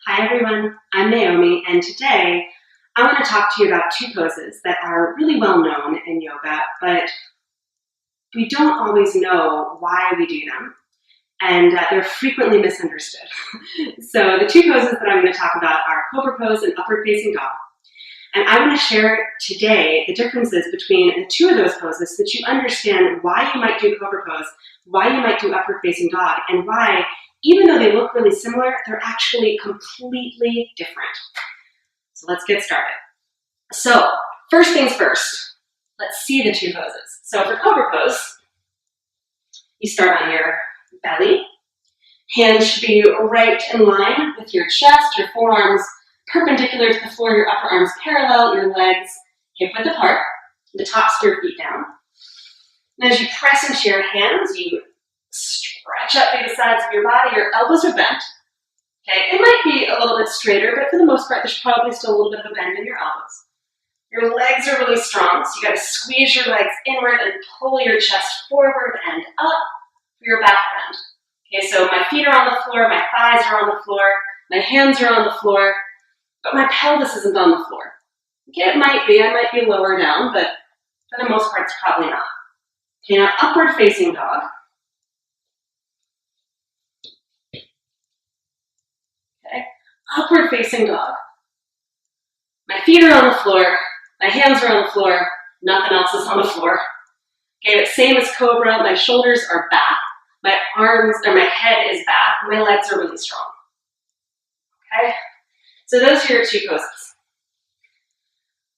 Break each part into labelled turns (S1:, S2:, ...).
S1: Hi everyone, I'm Naomi, and today I want to talk to you about two poses that are really well known in yoga, but we don't always know why we do them, and they're frequently misunderstood. So the two poses that I'm going to talk about are Cobra Pose and Upward Facing Dog. And I want to share today the differences between the two of those poses so that you understand why you might do Cobra Pose, why you might do Upward Facing Dog, and why, even though they look really similar, they're actually completely different. So let's get started. So first things first, let's see the two poses. So for Cobra Pose, you start on your belly. Hands should be right in line with your chest, your forearms perpendicular to the floor, your upper arms parallel, your legs hip-width apart, the tops of your feet down. And as you press into your hands, you stretch up through the sides of your body, your elbows are bent. Okay, it might be a little bit straighter, but for the most part, there's probably still a little bit of a bend in your elbows. Your legs are really strong, so you gotta squeeze your legs inward and pull your chest forward and up for your back bend. Okay, so my feet are on the floor, my thighs are on the floor, my hands are on the floor, but my pelvis isn't on the floor. Okay, it might be, I might be lower down, but for the most part, it's probably not. Okay, now upward facing dog. Okay, upward facing dog. My feet are on the floor, my hands are on the floor, nothing else is on the floor. Okay, same as Cobra, my shoulders are back, my arms, or my head is back, my legs are really strong. Okay, so those are your two poses.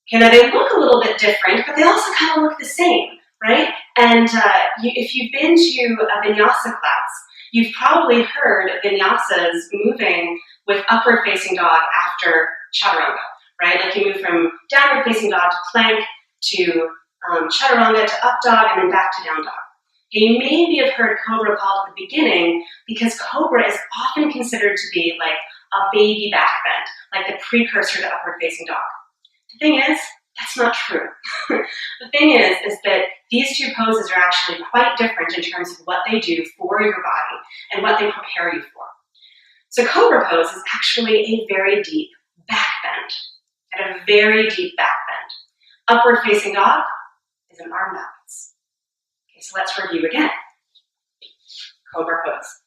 S1: Okay, now they look a little bit different, but they also kind of look the same, right? And if you've been to a vinyasa class, you've probably heard vinyasas moving with upward facing dog after chaturanga, right? Like you move from downward facing dog to plank to chaturanga to up dog and then back to down dog. And you maybe have heard Cobra called at the beginning because Cobra is often considered to be like a baby back bend, like the precursor to upward facing dog. The thing is, that's not true. The thing is that these two poses are actually quite different in terms of what they do for your body and what they prepare you for. So Cobra Pose is actually a very deep back bend, and a very deep back bend. Upward facing dog is an arm balance. Okay, so let's review again. Cobra Pose.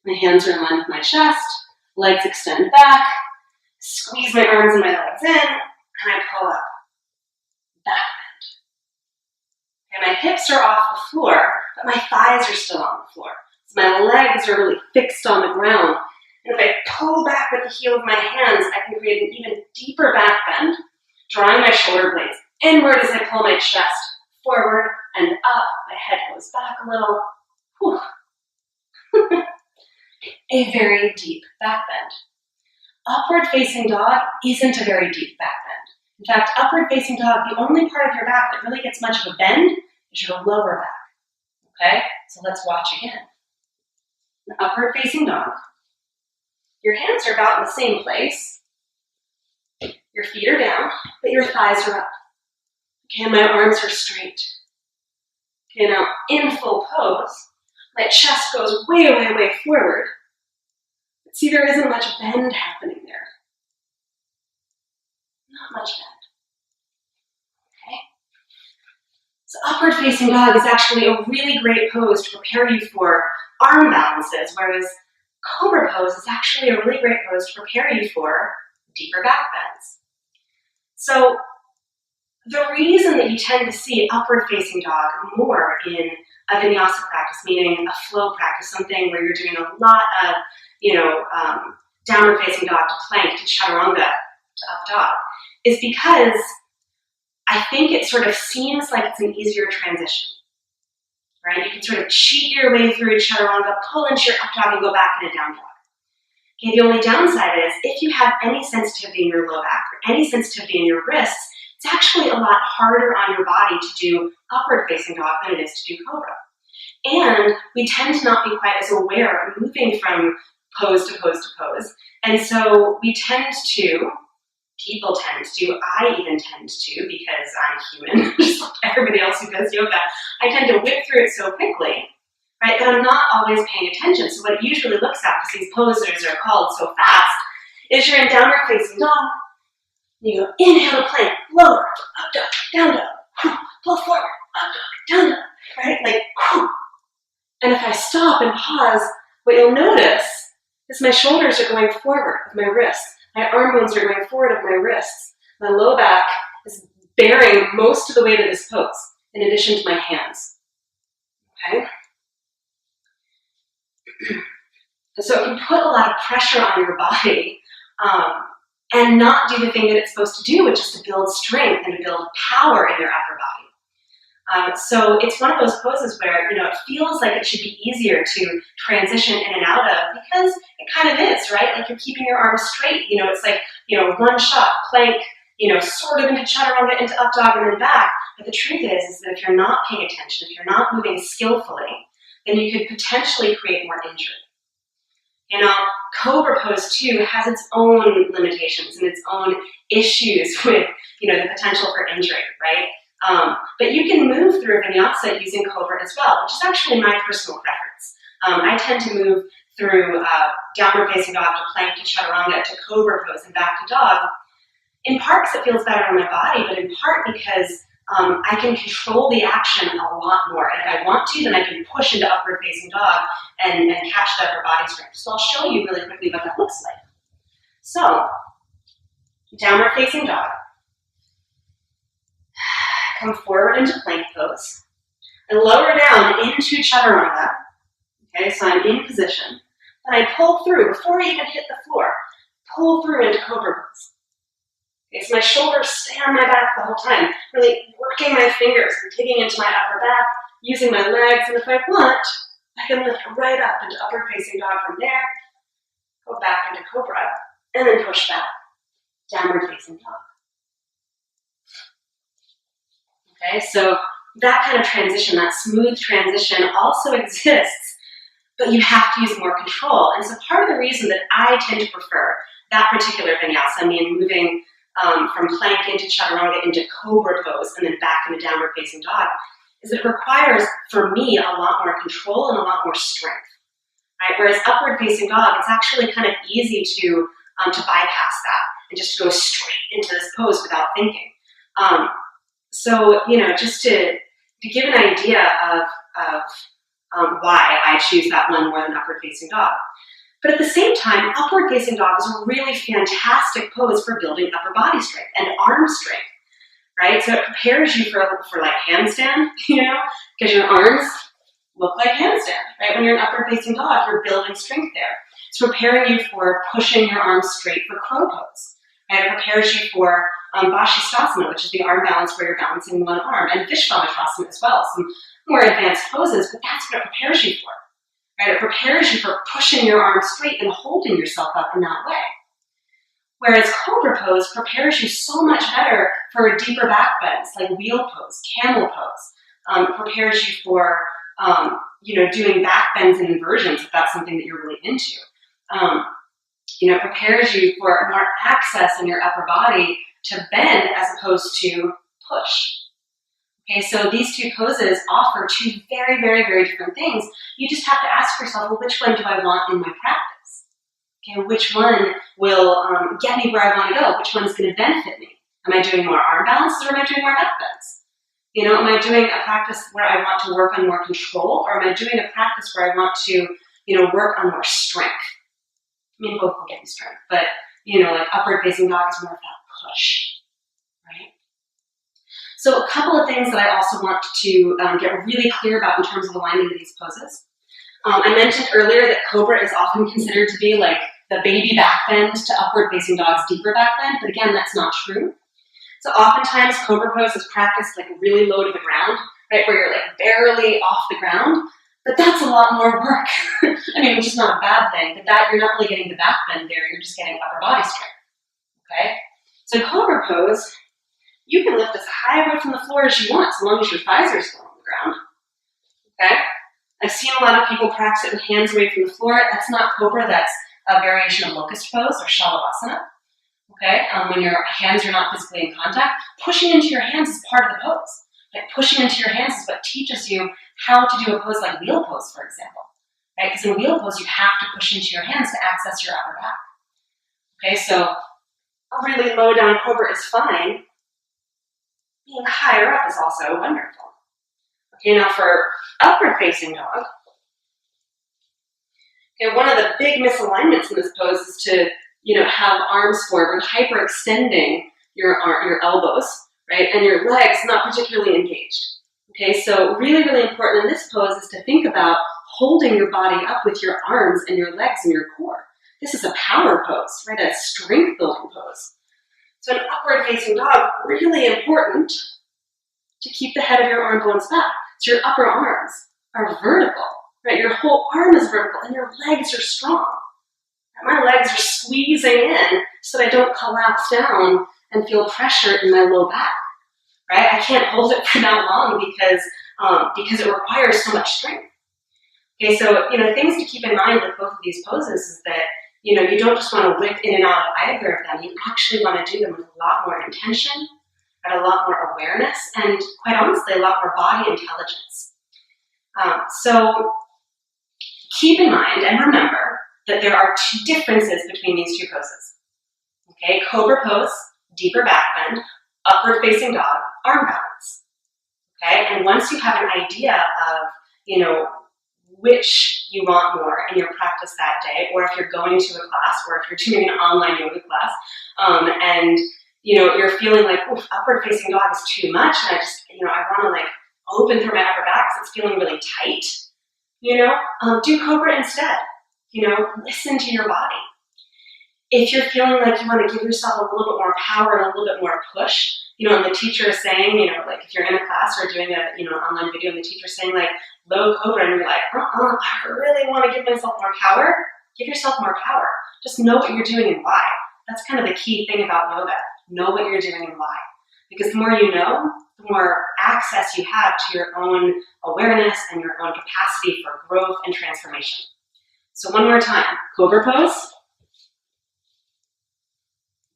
S1: My hands are in line with my chest, legs extend back, squeeze my arms and my legs in, and I pull up. Back bend. Okay, my hips are off the floor, but my thighs are still on the floor. So my legs are really fixed on the ground. And if I pull back with the heel of my hands, I can create an even deeper back bend, drawing my shoulder blades inward as I pull my chest forward and up. My head goes back a little. Whew. A very deep back bend. Upward facing dog isn't a very deep back bend. In fact, upward facing dog, the only part of your back that really gets much of a bend is your lower back. Okay, so let's watch again. An upward facing dog. Your hands are about in the same place. Your feet are down, but your thighs are up. Okay, my arms are straight. Okay, now in full pose, my chest goes way, way, way forward. But see, there isn't much bend happening there. Not much bend. Okay? So upward facing dog is actually a really great pose to prepare you for arm balances, whereas Cobra Pose is actually a really great pose to prepare you for deeper back bends. So the reason that you tend to see upward facing dog more in a vinyasa practice, meaning a flow practice, something where you're doing a lot of, downward facing dog to plank to chaturanga to up dog, is because I think it sort of seems like it's an easier transition, right? You can sort of cheat your way through chaturanga, pull into your up dog and go back in a down dog. Okay, the only downside is if you have any sensitivity in your low back or any sensitivity in your wrists, it's actually a lot harder on your body to do upward facing dog than it is to do Cobra. And we tend to not be quite as aware of moving from pose to pose to pose. And so people tend to, I even tend to, because I'm human, just like everybody else who does yoga, I tend to whip through it so quickly right? That I'm not always paying attention. So what it usually looks at, because these poses are called so fast, is you're in downward facing dog. You go inhale to plank, lower, up dog, down dog, pull forward, up dog, down dog, right? Like, and if I stop and pause, what you'll notice is my shoulders are going forward of my wrists. My arm bones are going forward of my wrists. My low back is bearing most of the weight of this pose, in addition to my hands. Okay? So it can put a lot of pressure on your body and not do the thing that it's supposed to do, which is to build strength and to build power in your upper body. So it's one of those poses where, it feels like it should be easier to transition in and out of, because it kind of is, right? Like you're keeping your arms straight. It's like, one shot, plank, sort of into chaturanga, into up dog, and then back. But the truth is that if you're not paying attention, if you're not moving skillfully, then you could potentially create more injury. Cobra Pose too has its own limitations and its own issues with, the potential for injury, right? But you can move through vinyasa using Cobra as well, which is actually my personal preference. I tend to move through downward facing dog to plank to chaturanga to Cobra Pose and back to dog, in part because it feels better on my body, but in part because I can control the action a lot more. And if I want to, then I can push into upward facing dog and catch the upper body strength. So I'll show you really quickly what that looks like. So, downward facing dog. Come forward into plank pose. And lower down into chaturanga. Okay, so I'm in position. Then I pull through, before I even hit the floor, pull through into Cobra Pose. Okay, so my shoulders stay on my back the whole time, really working my fingers and digging into my upper back, using my legs, and if I want, I can lift right up into upward facing dog from there, go back into Cobra, and then push back, downward facing dog. Okay, so that kind of transition, that smooth transition also exists, but you have to use more control. And so part of the reason that I tend to prefer that particular vinyasa, moving from plank into chaturanga into Cobra Pose and then back into downward facing dog, is that it requires, for me, a lot more control and a lot more strength. Right? Whereas upward facing dog, it's actually kind of easy to bypass that and just to go straight into this pose without thinking. So, just to give an idea of why I choose that one more than upward facing dog. But at the same time, upward facing dog is a really fantastic pose for building upper body strength and arm strength, right? So it prepares you for like handstand, because your arms look like handstand, right? When you're in upward facing dog, you're building strength there. It's preparing you for pushing your arms straight for crow pose, right? It prepares you for Vashisthasana, which is the arm balance where you're balancing one arm, and Vishvamutrasana as well, some more advanced poses, but that's what it prepares you for. Right? It prepares you for pushing your arms straight and holding yourself up in that way. Whereas Cobra Pose prepares you so much better for deeper back bends, like wheel pose, camel pose. It prepares you for, doing back bends and inversions, if that's something that you're really into. It prepares you for more access in your upper body to bend as opposed to push. Okay, so these two poses offer two very, very, very different things. You just have to ask yourself, well, which one do I want in my practice? Okay, which one will get me where I want to go? Which one is going to benefit me? Am I doing more arm balances or am I doing more back bends? Am I doing a practice where I want to work on more control, or am I doing a practice where I want to, work on more strength? Both will get you strength, but, like upward facing dog is more of that push, right? So a couple of things that I also want to get really clear about in terms of aligning with these poses. I mentioned earlier that Cobra is often considered to be like the baby back bend to upward facing dog's deeper back bend, but again, that's not true. So oftentimes Cobra Pose is practiced like really low to the ground, right, where you're like barely off the ground, but that's a lot more work. Which is not a bad thing, but that you're not really getting the back bend there, you're just getting upper body strength, okay? So Cobra Pose, you can lift as high away from the floor as you want, as long as your thighs are still on the ground, okay? I've seen a lot of people practice it with hands away from the floor. That's not Cobra, that's a variation of locust pose or Shalabhasana, okay? When your hands are not physically in contact, pushing into your hands is part of the pose. Like pushing into your hands is what teaches you how to do a pose like wheel pose, for example, right? Because in wheel pose, you have to push into your hands to access your upper back. Okay, so a really low down cobra is fine. Being higher up is also wonderful. Okay, now for upward facing dog, okay, one of the big misalignments in this pose is to, have arms forward, hyperextending your elbows, right, and your legs not particularly engaged. Okay, so really, really important in this pose is to think about holding your body up with your arms and your legs and your core. This is a power pose, right, a strength building pose. So an upward facing dog, really important to keep the head of your arm bones back. So your upper arms are vertical, right? Your whole arm is vertical and your legs are strong. My legs are squeezing in so that I don't collapse down and feel pressure in my low back, right? I can't hold it for that long because it requires so much strength. Okay, so, things to keep in mind with both of these poses is that, you don't just want to whip in and out of either of them. You actually want to do them with a lot more intention, and a lot more awareness, and quite honestly, a lot more body intelligence. So keep in mind and remember that there are two differences between these two poses. Okay, Cobra Pose, deeper back bend, upward facing dog, arm balance. Okay, and once you have an idea of, which you want more in your practice that day, or if you're going to a class, or if you're doing an online yoga class, and you're feeling like, oof, upward facing dog is too much, and I just, I want to open through my upper back because it's feeling really tight, do Cobra instead. Listen to your body. If you're feeling like you want to give yourself a little bit more power and a little bit more push, and the teacher is saying, if you're in a class or doing an online video and the teacher's saying low Cobra and you're like, I really want to give myself more power, give yourself more power. Just know what you're doing and why. That's kind of the key thing about yoga. Know what you're doing and why. Because the more you know, the more access you have to your own awareness and your own capacity for growth and transformation. So one more time, Cobra Pose,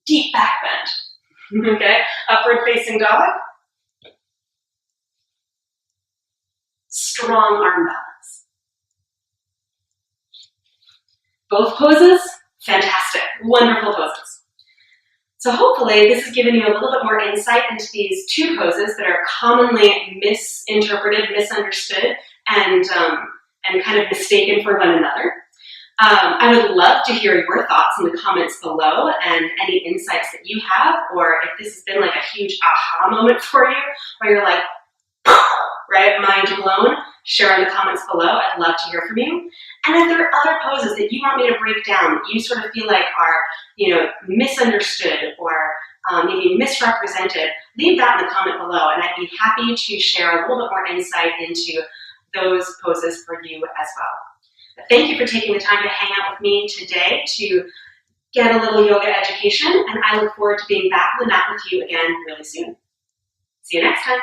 S1: deep back bend, okay? Upward facing dog, strong arm balance. Both poses, fantastic, wonderful poses. So hopefully this has given you a little bit more insight into these two poses that are commonly misinterpreted, misunderstood, and kind of mistaken for one another. I would love to hear your thoughts in the comments below and any insights that you have, or if this has been like a huge aha moment for you, where you're like, right, mind blown, share in the comments below. I'd love to hear from you. And if there are other poses that you want me to break down, that you sort of feel like are, misunderstood or maybe misrepresented, leave that in the comment below, and I'd be happy to share a little bit more insight into those poses for you as well. But thank you for taking the time to hang out with me today to get a little yoga education, and I look forward to being back on the mat with you again really soon. See you next time.